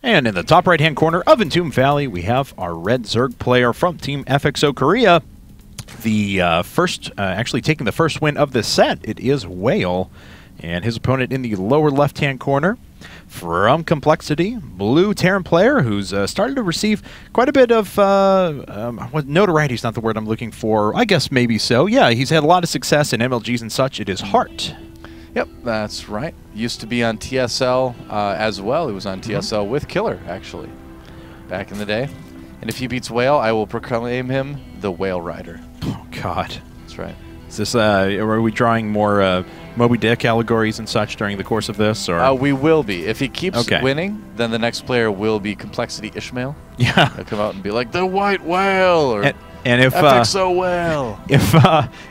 And in the top right-hand corner of Entombed Valley, we have our red Zerg player from Team FXO Korea. The first, actually taking the first win of this set, it is Whale. And his opponent in the lower left-hand corner from Complexity, blue Terran player who's started to receive quite a bit of notoriety is not the word I'm looking for. I guess maybe so. Yeah, he's had a lot of success in MLGs and such. It is Heart. Yep, that's right. Used to be on TSL as well. He was on TSL with Killer, actually, back in the day. And if he beats Whale, I will proclaim him the Whale Rider. Oh, God. That's right. Is this, are we drawing more Moby Dick allegories and such during the course of this? Or we will be. If he keeps winning, then the next player will be Complexity Ishmael. Yeah. He'll come out and be like, the White Whale, or and if FXO.Whale.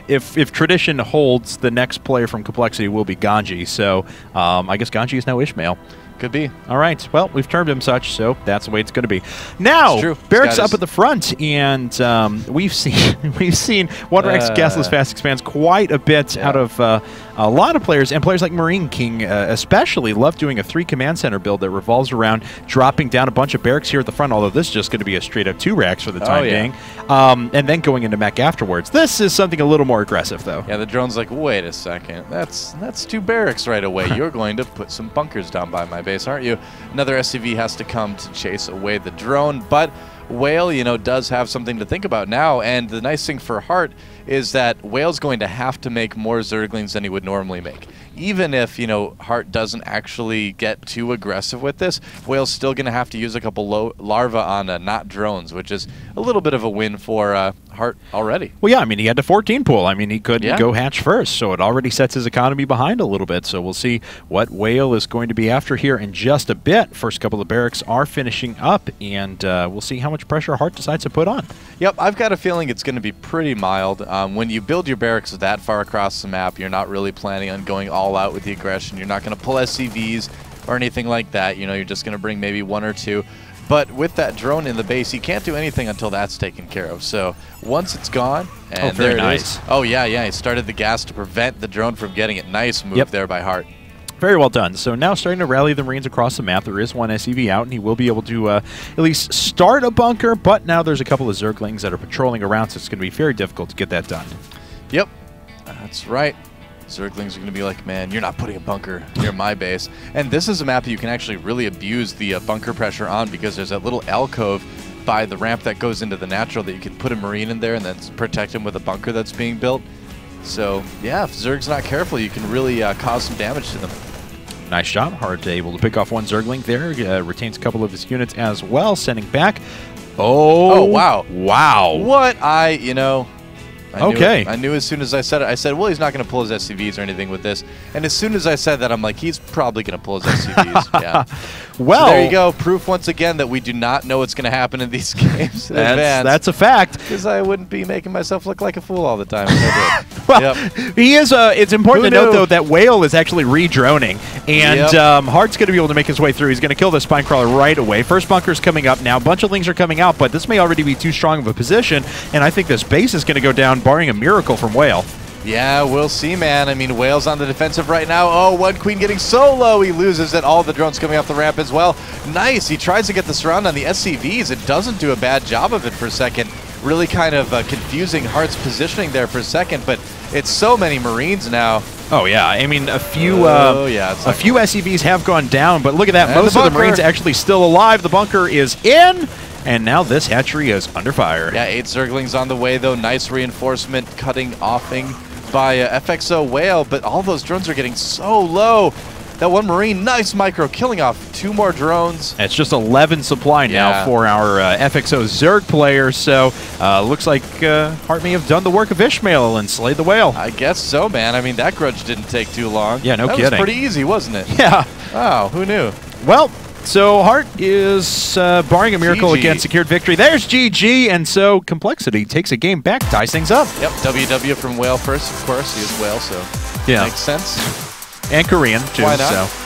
If tradition holds, the next player from Complexity will be Ganji. So I guess Ganji is now Ishmael. Could be. All right. Well, we've termed him such, so that's the way it's going to be. Now, Barracks up at the front, and we've seen Water X Gasless Fast Expands quite a bit out of a lot of players, and players like Marine King especially love doing a 3 command center build that revolves around dropping down a bunch of barracks here at the front, although this is just going to be a straight-up 2 racks for the time being, and then going into mech afterwards. This is something a little more aggressive, though. Yeah, the drone's like, wait a second, that's 2 barracks right away. You're going to put some bunkers down by my base, aren't you? Another SCV has to come to chase away the drone, but Whale, you know, does have something to think about now, and the nice thing for Heart is that Whale's going to have to make more Zerglings than he would normally make. Even if, you know, Heart doesn't actually get too aggressive with this, Whale's still going to have to use a couple larvae on not drones, which is a little bit of a win for Heart already. Well, yeah, I mean, he had to 14 pool. I mean, he couldn't go hatch first, so it already sets his economy behind a little bit. So we'll see what Whale is going to be after here in just a bit. First couple of barracks are finishing up, and we'll see how much pressure Heart decides to put on. Yep, I've got a feeling it's going to be pretty mild. When you build your barracks that far across the map, you're not really planning on going all out with the aggression. You're not going to pull SCVs or anything like that. You know, you're just going to bring maybe 1 or 2. But with that drone in the base, you can't do anything until that's taken care of. So once it's gone, and there it is. Oh, yeah, he started the gas to prevent the drone from getting it. Nice move there by Heart. Very well done. So now starting to rally the Marines across the map. There is 1 SCV out, and he will be able to at least start a bunker, but now there's a couple of Zerglings that are patrolling around, so it's going to be very difficult to get that done. Yep, that's right. Zerglings are going to be like, man, you're not putting a bunker near my base. And this is a map that you can actually really abuse the bunker pressure on, because there's that little alcove by the ramp that goes into the natural that you can put a Marine in there and then protect him with a bunker that's being built. So, yeah, if Zerg's not careful, you can really cause some damage to them. Nice job. Hard able to pick off 1 Zergling there. Retains a couple of his units as well, sending back. Oh, wow. Wow. What you know... I knew as soon as I said it. I said, well, he's not going to pull his SCVs or anything with this. And as soon as I said that, I'm like, he's probably going to pull his SCVs. Yeah. Well, so there you go. Proof once again that we do not know what's going to happen in these games in advance. That's a fact. Because I wouldn't be making myself look like a fool all the time if I did. Well, he is. It's important to note, though, that Whale is actually re-droning. And Heart's going to be able to make his way through. He's going to kill the Spinecrawler right away. First bunker's coming up now. A bunch of Lings are coming out, but this may already be too strong of a position. And I think this base is going to go down, barring a miracle from Whale. Yeah, we'll see, man. I mean, Whale's on the defensive right now. Oh, 1 Queen getting so low, he loses it. All the drones coming off the ramp as well. Nice. He tries to get the surround on the SCVs. It doesn't do a bad job of it for a second. Really kind of confusing Heart's positioning there for a second, but it's so many Marines now. Oh, yeah. I mean, a few SCVs have gone down, but look at that. Most of the Marines actually still alive. The bunker is in. And now this hatchery is under fire. Yeah, 8 Zerglings on the way, though. Nice reinforcement, offing by FXO.Whale, but all those drones are getting so low. That 1 Marine, nice micro, killing off 2 more drones. It's just 11 supply now for our FXO Zerg players, so looks like Heart may have done the work of Ishmael and slayed the Whale. I guess so, man. I mean, that grudge didn't take too long. Yeah, no kidding. That was pretty easy, wasn't it? Yeah. Wow, who knew? Well, so Heart is, barring a miracle again, secured victory. There's GG, and so Complexity takes a game back, ties things up. Yep, WW from Whale first, of course. He is Whale, so makes sense. And Korean, too. Why not? So.